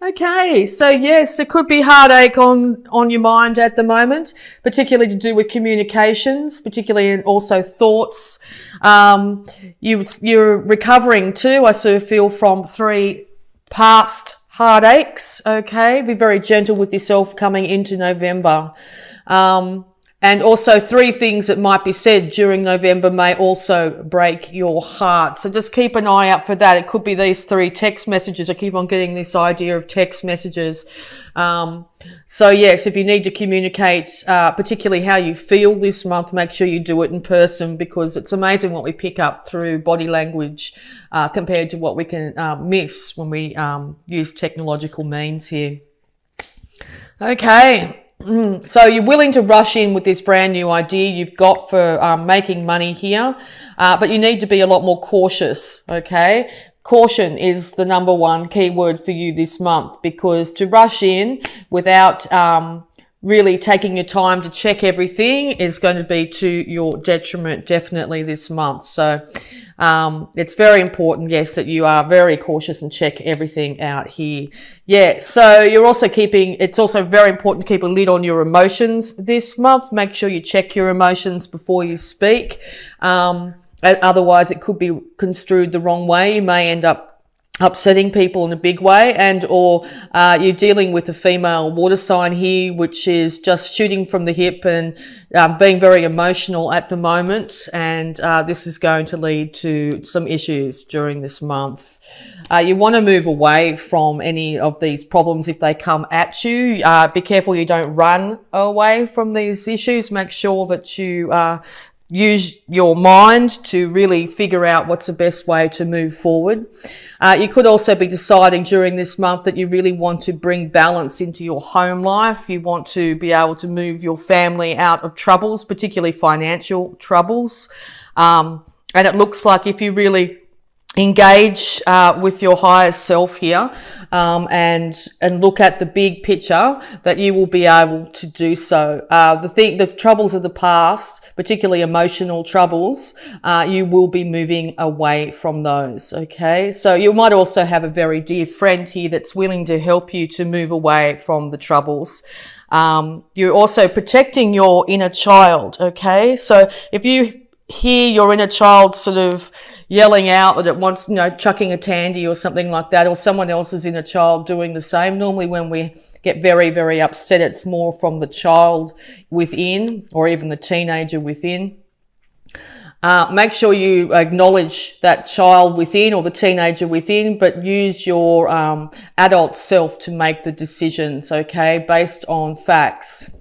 Okay, so yes, there could be heartache on your mind at the moment, particularly to do with communications, particularly and also thoughts. You're recovering too, I sort of feel, from 3 past heartaches. Okay, be very gentle with yourself coming into November. And also 3 things that might be said during November may also break your heart. So just keep an eye out for that. It could be these 3 text messages. I keep on getting this idea of text messages. So yes, if you need to communicate, particularly how you feel this month, make sure you do it in person, because it's amazing what we pick up through body language, compared to what we can, miss when we, use technological means here. Okay. So you're willing to rush in with this brand new idea you've got for making money here, but you need to be a lot more cautious, okay? Caution is the number 1 key word for you this month, because to rush in without really taking your time to check everything is going to be to your detriment definitely this month. So it's very important, yes, that you are very cautious and check everything out here. Yeah, so it's also very important to keep a lid on your emotions this month. Make sure you check your emotions before you speak. Otherwise it could be construed the wrong way. You may end up upsetting people in a big way, or you're dealing with a female water sign here, which is just shooting from the hip and being very emotional at the moment, and this is going to lead to some issues during this month. You want to move away from any of these problems if they come at you. Be careful you don't run away from these issues. Make sure that you use your mind to really figure out what's the best way to move forward. You could also be deciding during this month that you really want to bring balance into your home life. You want to be able to move your family out of troubles, particularly financial troubles. And it looks like if you really engage with your higher self here, and look at the big picture, that you will be able to do so. The troubles of the past, particularly emotional troubles, you will be moving away from those. Okay, so you might also have a very dear friend here that's willing to help you to move away from the troubles. You're also protecting your inner child. Okay, so if you hear your inner child sort of yelling out that it wants, chucking a tandy or something like that, or someone else's inner child doing the same. Normally when we get very, very upset, it's more from the child within, or even the teenager within. Make sure you acknowledge that child within or the teenager within, but use your adult self to make the decisions, okay, based on facts.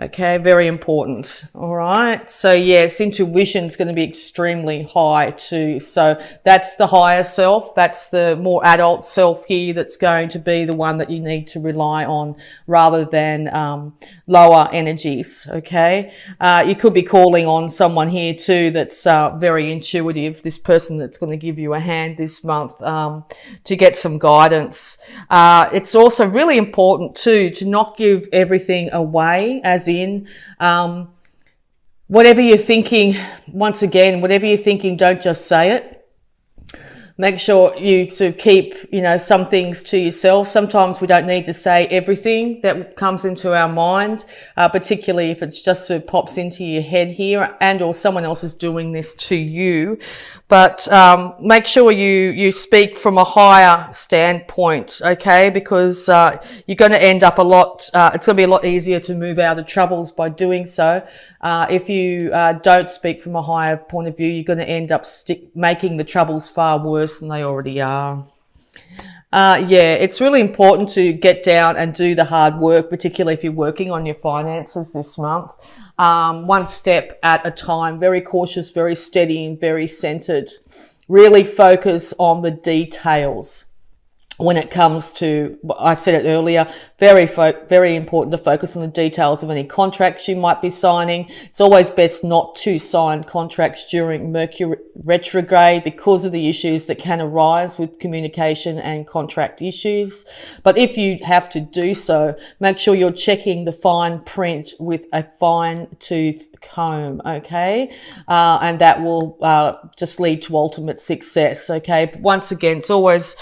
Okay, very important. All right. So yes, intuition is going to be extremely high too. So that's the higher self. That's the more adult self here. That's going to be the one that you need to rely on rather than lower energies. Okay. You could be calling on someone here too that's very intuitive. This person that's going to give you a hand this month to get some guidance. It's also really important too to not give everything away, as in, whatever you're thinking, once again, whatever you're thinking, don't just say it. Make sure you sort of keep, some things to yourself. Sometimes we don't need to say everything that comes into our mind, particularly if it's just sort of pops into your head here, and or someone else is doing this to you. But make sure you speak from a higher standpoint, okay? Because you're going to end up it's going to be a lot easier to move out of troubles by doing so. If you don't speak from a higher point of view, you're going to end up making the troubles far worse than they already are. It's really important to get down and do the hard work, particularly if you're working on your finances this month. One step at a time, very cautious, very steady, and very centered. Really focus on the details. When it comes to, I said it earlier, very important to focus on the details of any contracts you might be signing. It's always best not to sign contracts during Mercury retrograde because of the issues that can arise with communication and contract issues. But if you have to do so, make sure you're checking the fine print with a fine tooth comb, okay? And that will just lead to ultimate success, okay? But once again, it's always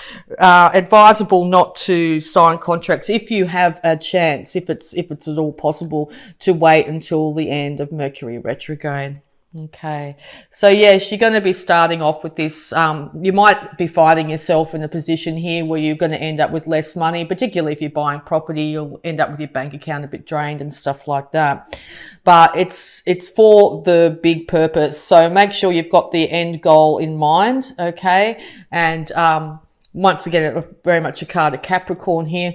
advisable not to sign contracts if you have a chance, if it's at all possible, to wait until the end of Mercury retrograde. Okay, so yes, you're going to be starting off with this. You might be finding yourself in a position here where you're going to end up with less money, particularly if you're buying property. You'll end up with your bank account a bit drained and stuff like that. But it's for the big purpose. So make sure you've got the end goal in mind. Okay, and once again, very much a card of Capricorn here.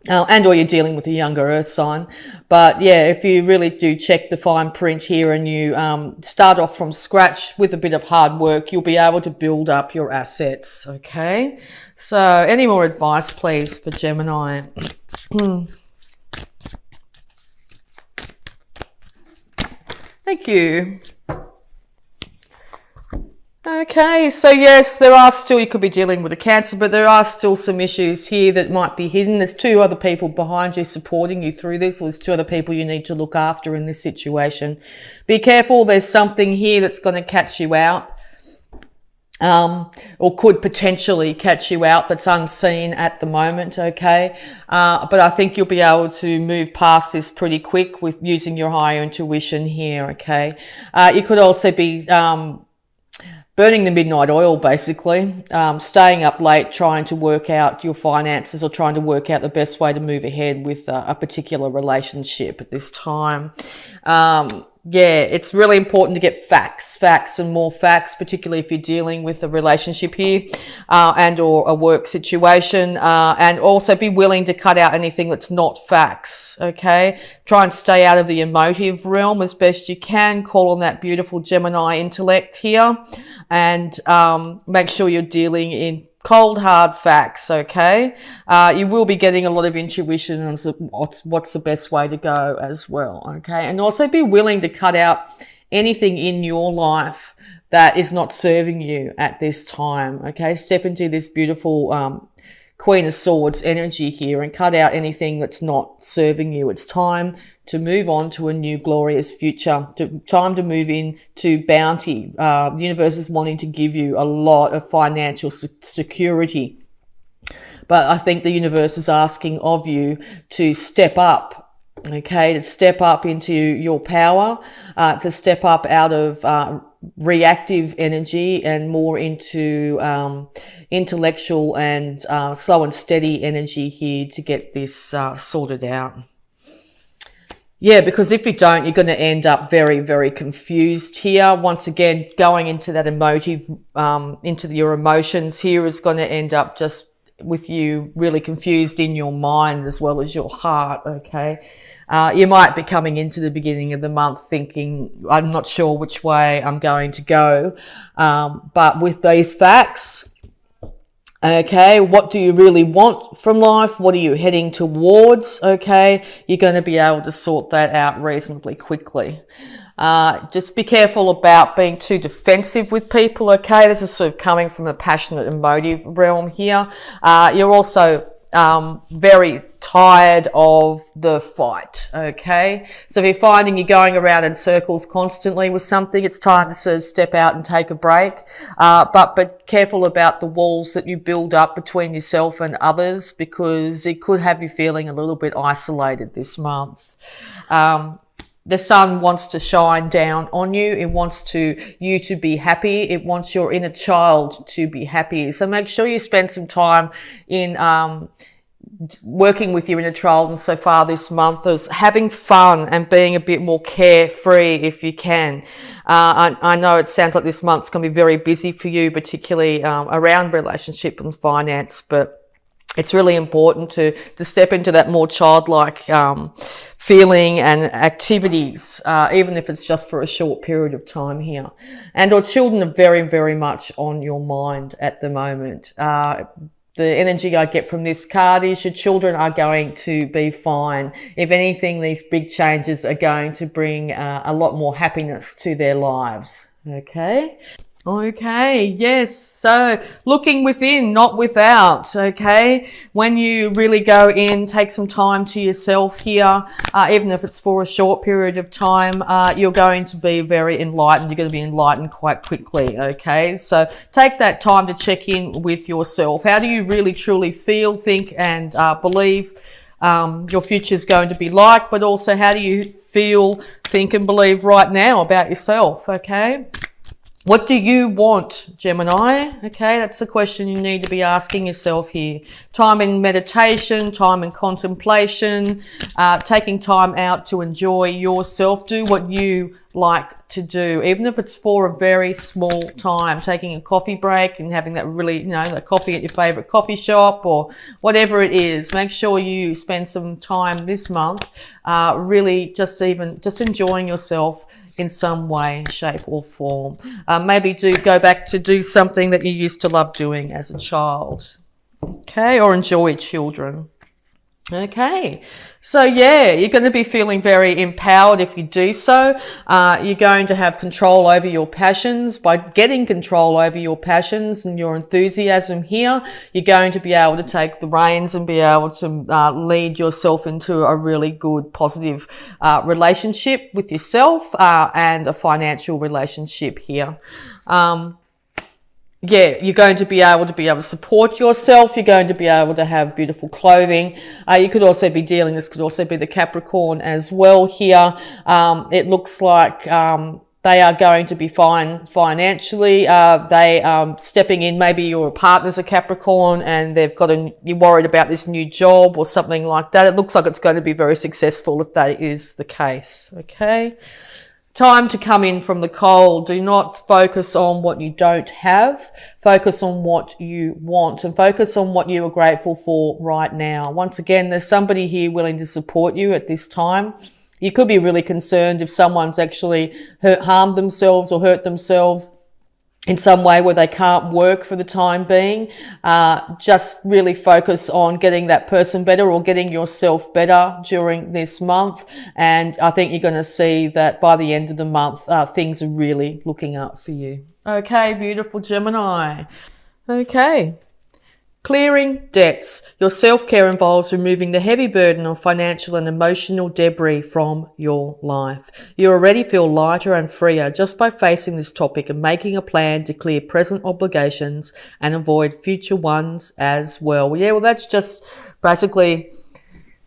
And or you're dealing with a younger earth sign. But yeah, if you really do check the fine print here and you start off from scratch with a bit of hard work, you'll be able to build up your assets. Okay, so any more advice please for Gemini? Thank you. Okay, so yes, there are still, you could be dealing with a Cancer, but there are still some issues here that might be hidden. There's 2 other people behind you supporting you through this. There's 2 other people you need to look after in this situation. Be careful, there's something here that's going to catch you out, or could potentially catch you out that's unseen at the moment, okay? But I think you'll be able to move past this pretty quick with using your higher intuition here, okay? You could also be burning the midnight oil, basically, staying up late, trying to work out your finances or trying to work out the best way to move ahead with a particular relationship at this time. Yeah, it's really important to get facts and more facts, particularly if you're dealing with a relationship here, and or a work situation, and also be willing to cut out anything that's not facts, okay? Try and stay out of the emotive realm as best you can. Call on that beautiful Gemini intellect here, and make sure you're dealing in cold, hard facts, okay? You will be getting a lot of intuition on what's the best way to go as well, okay? And also be willing to cut out anything in your life that is not serving you at this time, okay? Step into this beautiful Queen of Swords energy here and cut out anything that's not serving you. It's time to move on to a new glorious future, time to move into bounty. The universe is wanting to give you a lot of financial security. But I think the universe is asking of you to step up, okay, to step up into your power, to step up out of reactive energy and more into intellectual and slow and steady energy here to get this sorted out. Yeah, because if you don't, you're going to end up very, very confused here. Once again, going into that emotive, into your emotions here is going to end up just with you really confused in your mind as well as your heart, okay? You might be coming into the beginning of the month thinking, I'm not sure which way I'm going to go. But with these facts, okay, what do you really want from life? What are you heading towards? Okay, you're going to be able to sort that out reasonably quickly. Just be careful about being too defensive with people, okay? This is sort of coming from a passionate, emotive realm here. You're also very tired of the fight, okay? So if you're finding you're going around in circles constantly with something, it's time to sort of step out and take a break. But careful about the walls that you build up between yourself and others, because it could have you feeling a little bit isolated this month. The sun wants to shine down on you. It wants you to be happy. It wants your inner child to be happy. So make sure you spend some time in working with your inner child, and so far this month is having fun and being a bit more carefree if you can. I know it sounds like this month's going to be very busy for you, particularly around relationship and finance, but it's really important to step into that more childlike feeling and activities, even if it's just for a short period of time here. And our children are very, very much on your mind at the moment. The energy I get from this card is your children are going to be fine. If anything, these big changes are going to bring a lot more happiness to their lives. Okay. Okay, yes. So looking within, not without, okay? When you really go in, take some time to yourself here, even if it's for a short period of time, you're going to be very enlightened. You're going to be enlightened quite quickly, okay? So take that time to check in with yourself. How do you really truly feel, think, and believe your future is going to be like, but also how do you feel, think, and believe right now about yourself, okay? What do you want, Gemini? Okay, that's the question you need to be asking yourself here. Time in meditation, time in contemplation, taking time out to enjoy yourself. Do what you like to do, even if it's for a very small time, taking a coffee break and having that really, the coffee at your favorite coffee shop or whatever it is. Make sure you spend some time this month, really just enjoying yourself in some way, shape or form. Maybe go back to do something that you used to love doing as a child. Okay, or enjoy children. Okay, so yeah, you're going to be feeling very empowered if you do so. You're going to have control over your passions. By getting control over your passions and your enthusiasm here, you're going to be able to take the reins and be able to lead yourself into a really good, positive relationship with yourself and a financial relationship here. Yeah, you're going to be able to support yourself. You're going to be able to have beautiful clothing. You could also be this could also be the Capricorn as well here. It looks like, they are going to be fine financially. They stepping in. Maybe your partner's a Capricorn and you're worried about this new job or something like that. It looks like it's going to be very successful if that is the case. Okay. Time to come in from the cold. Do not focus on what you don't have. Focus on what you want and focus on what you are grateful for right now. Once again, there's somebody here willing to support you at this time. You could be really concerned if someone's actually harmed themselves or hurt themselves in some way where they can't work for the time being. Just really focus on getting that person better or getting yourself better during this month. And I think you're going to see that by the end of the month, things are really looking up for you. Okay, beautiful Gemini. Okay. Clearing debts. Your self-care involves removing the heavy burden of financial and emotional debris from your life. You already feel lighter and freer just by facing this topic and making a plan to clear present obligations and avoid future ones as well. Yeah, well, that's just basically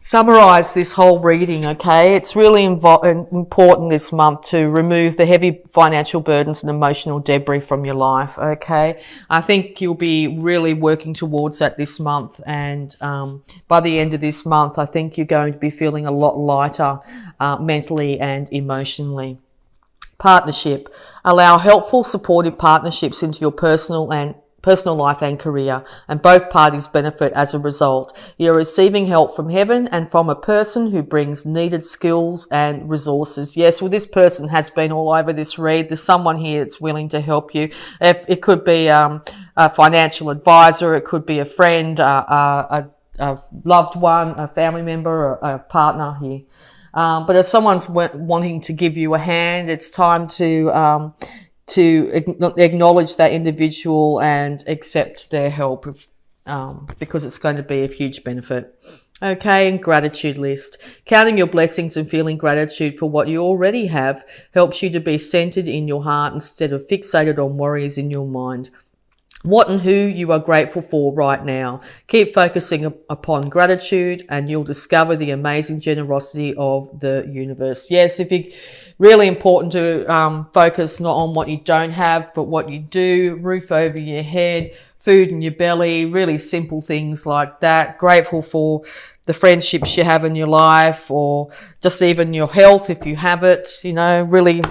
summarize this whole reading, okay? It's really important this month to remove the heavy financial burdens and emotional debris from your life, okay? I think you'll be really working towards that this month, and by the end of this month, I think you're going to be feeling a lot lighter mentally and emotionally. Partnership. Allow helpful, supportive partnerships into your personal life and career, and both parties benefit as a result. You're receiving help from heaven and from a person who brings needed skills and resources. Yes, well, this person has been all over this read. There's someone here that's willing to help you. If it could be a financial advisor, it could be a friend, a loved one, a family member, or a partner here. But if someone's wanting to give you a hand, it's time to acknowledge that individual and accept their help because it's going to be of huge benefit. Okay, and gratitude list. Counting your blessings and feeling gratitude for what you already have helps you to be centered in your heart instead of fixated on worries in your mind. What and who you are grateful for right now. Keep focusing upon gratitude and you'll discover the amazing generosity of the universe. Yes, really important to focus not on what you don't have, but what you do. Roof over your head, food in your belly, really simple things like that. Grateful for the friendships you have in your life or just even your health if you have it, really